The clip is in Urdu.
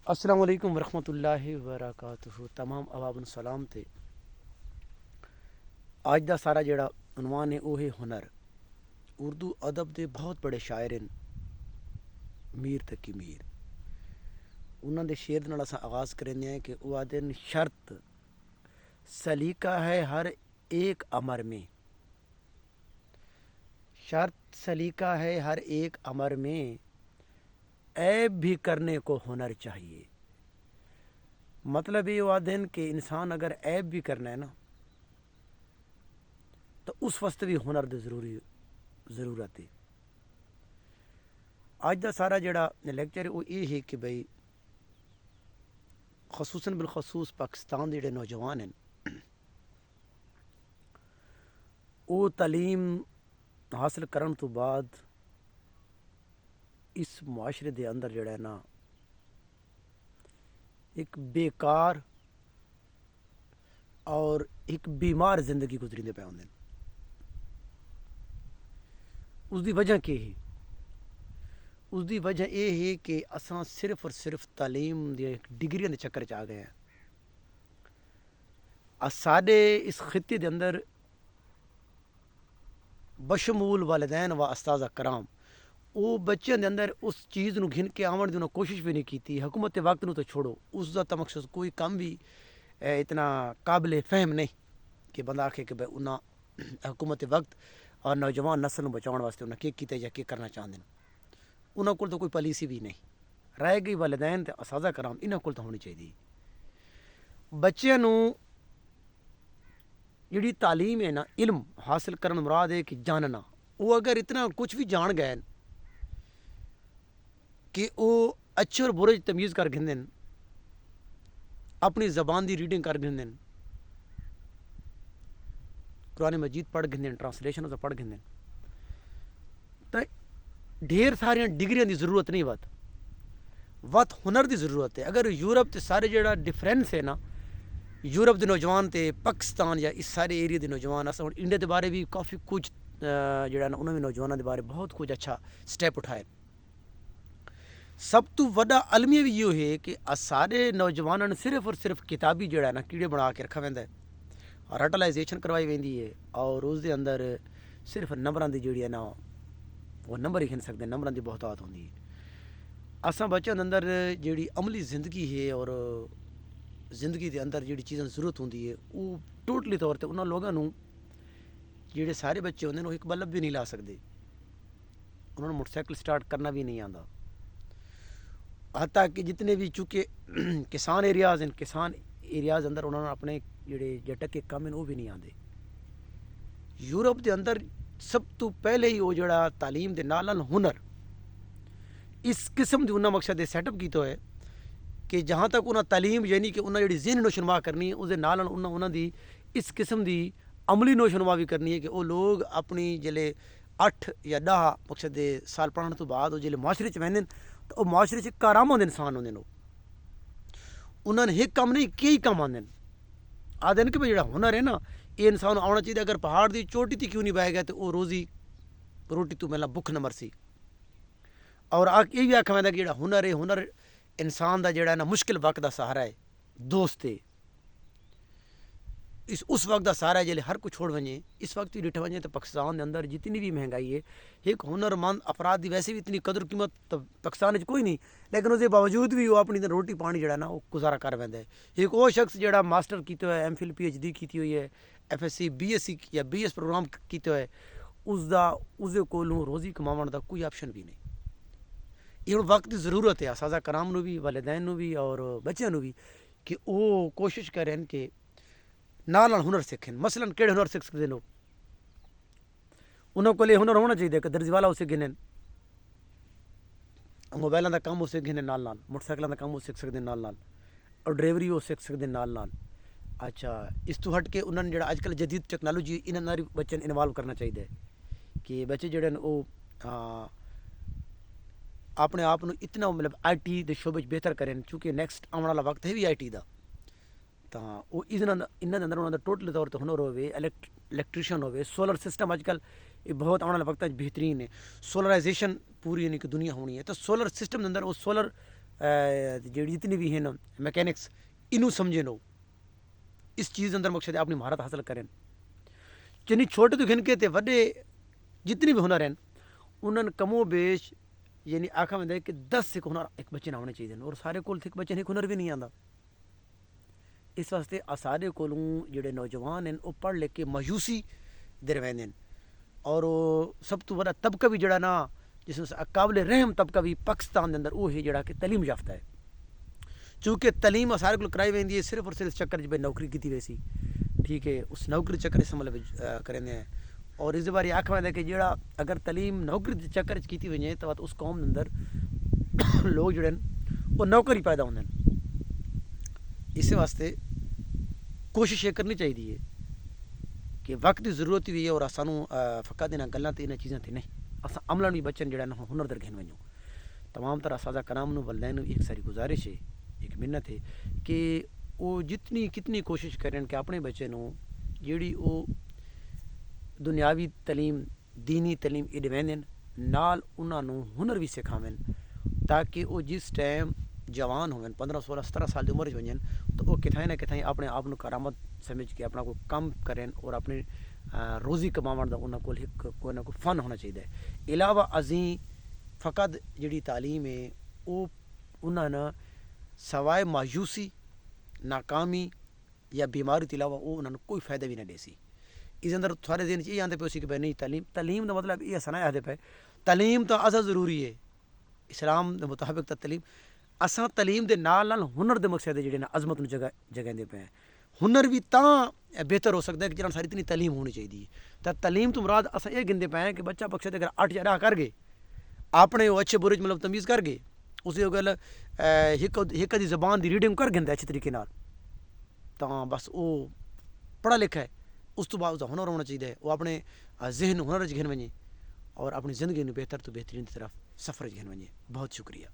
السلام علیکم ورحمۃ اللہ وبرکاتہ تمام عوام سلام تے آج دا سارا جڑا عنوان ہے وہ ہے ہنر۔ اردو ادب دے بہت بڑے شاعر ہیں میر تقی میر، انہاں دے شعر دے نال اساں آغاز کرنے ہیں کہ وہ آدن شرط سلیقہ ہے ہر ایک امر میں، شرط سلیقہ ہے ہر ایک امر میں، عیب بھی کرنے کو ہنر چاہیے۔ مطلب یہ وعدن کہ انسان اگر عیب بھی کرنا ہے نا تو اس واسطے بھی ہنر دی ضرورت ہے۔ آج دا سارا جڑا لیکچر ہے وہ یہ ہے کہ بھئی خصوصاً بالخصوص پاکستان دے جڑے نوجوان ہیں وہ تعلیم حاصل کرن تو بعد اس معاشرے دے اندر جڑا ہے نا ایک بیکار اور ایک بیمار زندگی گزریندے پے ہوندے ہیں۔ اس دی وجہ کی ہے؟ اس دی وجہ یہ ہے کہ اساں صرف اور صرف تعلیم دی ڈگریاں دے چکر چ آ گئے ہیں۔ ساڈے اس خطے دے اندر بشمول والدین و استاذہ کرام وہ بچوں دے اندر اس چیز نو گھن کے آون دی انہوں حکومت بھی نہیں کی۔ حکومت وقت نو تو چھوڑو، اس دا مقصد کوئی کام بھی اتنا قابل فہم نہیں کہ بندہ آکھے کہ بھئی انہاں حکومت وقت اور نوجوان نسل نو بچاؤن واسطے انہاں کی کیتا یا کی کرنا چاہتے ہیں۔ انہاں کول تو کوئی پالیسی بھی نہیں رہ گئی۔ والدین تے اساتذہ کرام انہاں کول تو ہونی چاہیے۔ بچیاں نو جڑی تعلیم ہے نا، علم حاصل کرن مراد ہے کہ جاننا، وہ اگر اتنا کچھ بھی جان گئے کہ وہ اچھے اور برے تمیز کر گھندیں، اپنی زبان دی ریڈنگ کر گھندیں، قرآن مجید پڑھ گھندیں، ٹرانسلیشن پڑھ گھندیں، تو ڈھیر سارے ڈگریاں دی ضرورت نہیں وقت ہنر دی ضرورت ہے۔ اگر یورپ تے سارے جڑا ڈفرینس ہے نا، یورپ دے نوجوان تے پاکستان یا اس سارے ایریا دے نوجوان اساں انڈیا دے بارے بھی کافی کچھ جڑا نا انہاں نے نوجوانوں دے بارے بہت کچھ اچھا سٹیپ اٹھائے۔ سب تو وڈا المیہ بھی یہ ہے کہ سارے نوجوانوں نے صرف اور صرف کتابی جڑا ہے نا کیڑے بنا کے رکھا ویندا ہے، رٹلائزیشن کروائی ویندی ہے، اور اس دے اندر صرف نمبراں دی جڑی ہے نا وہ نمبر ہی کھن سکتے ہیں، نمبراں دی بہتات ہوندی ہے۔ اساں بچوں دے اندر جڑی عملی زندگی ہے اور زندگی دے اندر جڑی چیزاں ضرورت ہوندی ہے وہ ٹوٹلی طور تے انہاں لوگاں نوں جڑے سارے بچے ہوندے نے وہ ایک بلب بھی نہیں لا سکتے، انہوں نے موٹر سائیکل سٹارٹ کرنا بھی نہیں آندا، حتیٰ کہ جتنے بھی چونکہ کسان ایریاز ہیں، کسان ایریاز اندر انہوں نے اپنے جڑے جٹک کے کام ہیں وہ بھی نہیں آندے۔ یورپ دے اندر سب تو پہلے ہی وہ جڑا تعلیم دے نال ہنر اس قسم دی انہاں مقصد سیٹ اپ کیتا ہے کہ جہاں تک انہاں تعلیم یعنی کہ انہاں جڑی ذہنی نشوونما کرنی ہے اس دے نال انہاں دی اس قسم دی عملی نشوونما بھی کرنی ہے کہ وہ لوگ اپنی جلے 8 یا 10 مقصد سال پڑھنے تو بعد وہ جلے معاشرے چ ویندے تو وہ معاشرے چ کارآمد انسان ہوندے نے، انہوں نے ایک کام نہیں کئی کام آندے آدھے کہ بھئی جڑا ہنر ہے نا یہ انسان آنا چاہیے، اگر پہاڑ دی چوٹی تے کیوں نہیں بہ گیا تو وہ روٹی تو ملنا بھوک نہ مرسی۔ اور یہ بھی آکھا ویندا کہ جڑا ہنر ہے، ہنر انسان دا جڑا ہے نا مشکل وقت دا سہارا ہے، دوست ہے، اس وقت دا سہارا ہے جلے ہر کو چھوڑ ونجے۔ اس وقت بھی ڈٹھا ونجے تو پاکستان دے اندر جتنی بھی مہنگائی ہے ایک ہنر مند افراد دی ویسے بھی اتنی قدر قیمت تو پاکستان وچ کوئی نہیں، لیکن اس دے باوجود بھی وہ اپنی روٹی پانی جڑا نا وہ گزارا کر ویندا ہے۔ ایک وہ شخص جڑا ماسٹر کیتا ہے، M Phil P H D کیتی ہوئی ہے، F S C B S C یا بی ایس پروگرام کیتا ہے، اس دے کولوں روزی کماون دا کوئی آپشن بھی نہیں۔ یہ وقت کی ضرورت ہے اساتذہ کرام نو بھی، والدین نو بھی اور بچیاں نو بھی کہ وہ کوشش کریں کہ نال ہنر سیکھیں۔ مثلا کہڑے ہنر سیکھ سکتے ہیں لوگ؟ انہوں کو یہ ہنر ہونا چاہیے کہ درزی والا اسے گھنیں، موبائلوں کا کام اسے گھنیں نال، موٹر سائیکلوں کا کام وہ سیکھ سکتے ہیں نال، اور ڈرائیوری وہ سیکھ سکتے ہیں نال۔ اچھا اس تو ہٹ کے انہوں نے جڑا اج کل جدید ٹیکنالوجی انہوں نے بچے انوالو کرنا چاہیے کہ بچے جڑے وہ اپنے آپ کو اتنا مطلب آئی ٹی دے شعبے بہتر کریں، چونکہ نیکسٹ آنے والا وقت ہے بھی آئی ٹی دا، تو وہ انہوں دے اندر انہوں نے ٹوٹل طور تے ہنر ہوئے، الیکٹریشین ہوئے، سولر سسٹم اج کل یہ بہت آنے والے وقت بہترین ہے، سولرائزیشن پوری یعنی کہ دنیا ہونی ہے، تو سولر سسٹم دے اندر وہ سولر جڑی جتنی بھی ہیں نا میکینکس انہوں سمجھیں نو اس چیز اندر مقصد ہے اپنی مہارت حاصل کریں چنی چھوٹے تو گھن کے تے وڈے جتنی بھی ہنر ہیں انہوں نے کم و بیش یعنی آخا میں کہ 10 سے ہنر ایک بچے نہ ہونے چاہیے اور سارے کول ایک بچے ایک ہنر بھی نہیں آتا اس واسطے سارے کولوں جڑے نوجوان ہیں وہ پڑھ لکھ کے مایوسی دے رہے ہیں اور سب تو بڑا طبقہ بھی جڑا نا جس میں قابل رحم طبقہ بھی پاکستان دے اندر وہ ہے جڑا کہ تعلیم یافتہ ہے چونکہ تعلیم سارے کو کرائی ویندی ہے صرف اور صرف چکر جب نوکری کی ویسی ٹھیک ہے اس نوکری چکر اس مطلب کریں اور اس بارے آخر ہے کہ جڑا اگر تعلیم نوکری چکر کی وجے تو اس قوم اندر لوگ جڑے وہ نوکری پیدا ہوتے ہیں اس واسطے کوشش یہ کرنی چاہیے کہ وقت کی ضرورت بھی ہے اور سانوں فقط انہاں گلاں تے انہاں چیزاں تے نہیں اساں عملاً بھی بچن جڑا نا ہنر در گھن ونجو تمام طرح اساتذہ کرام نو والدین نو ایک ساری گزارش ہے ایک منت ہے کہ وہ جتنی کتنی کوشش کریں کہ اپنے بچے نو جیڑی وہ دنیاوی تعلیم دینی تعلیم ایڈوین نال انہاں نو ہنر بھی سکھاویں تاکہ وہ جس ٹائم جوان ہوئیں 15 16 17 سال کی عمر ونجن تو وہ کتھائیں نہ کتھائیں اپنے آپ کرامت سمجھ کے اپنا کوئی کام کریں اور اپنی روزی کماون دا انہاں کول کوئی نہ کوئی فن ہونا چاہیے علاوہ ازیں فقط جڑی تعلیم ہے وہ انہاں نے سوائے مایوسی ناکامی یا بیماری کے علاوہ وہ انہوں نے کوئی فائدہ بھی نہ دے سی اس اندر سارے دن یہ آتے پہ کہ بھائی نہیں تعلیم دا مطلب یہ سنا آتے پہ تعلیم تو ازا ضروری ہے اسلام دے مطابق تعلیم اساں تعلیم دے نال نال ہنر دے مقصد جڑے نا عظمت نو جگہ دے پے ہنر بھی تاں بہتر ہو سکتا ہے کہ جنہاں ساری اتنی تعلیم ہونی چاہیے تو تعلیم تو مراد اساں یہ گندے پے ہیں کہ بچہ مقصد اگر 8 یا 10 کر گئے اپنے وہ اچھے برے مطلب تمیز کر گئے اسی گل ایک دی زبان دی ریڈنگ کر گندا اچھے طریقے نال تو بس وہ پڑھا لکھا ہے اس تو بعد اس کا ہنر ہونا چاہیے وہ اپنے ذہن ہنر گھن ونجے اور اپنی زندگی میں بہتر تو بہترین طرف سفر گھن ونجے بہت شکریہ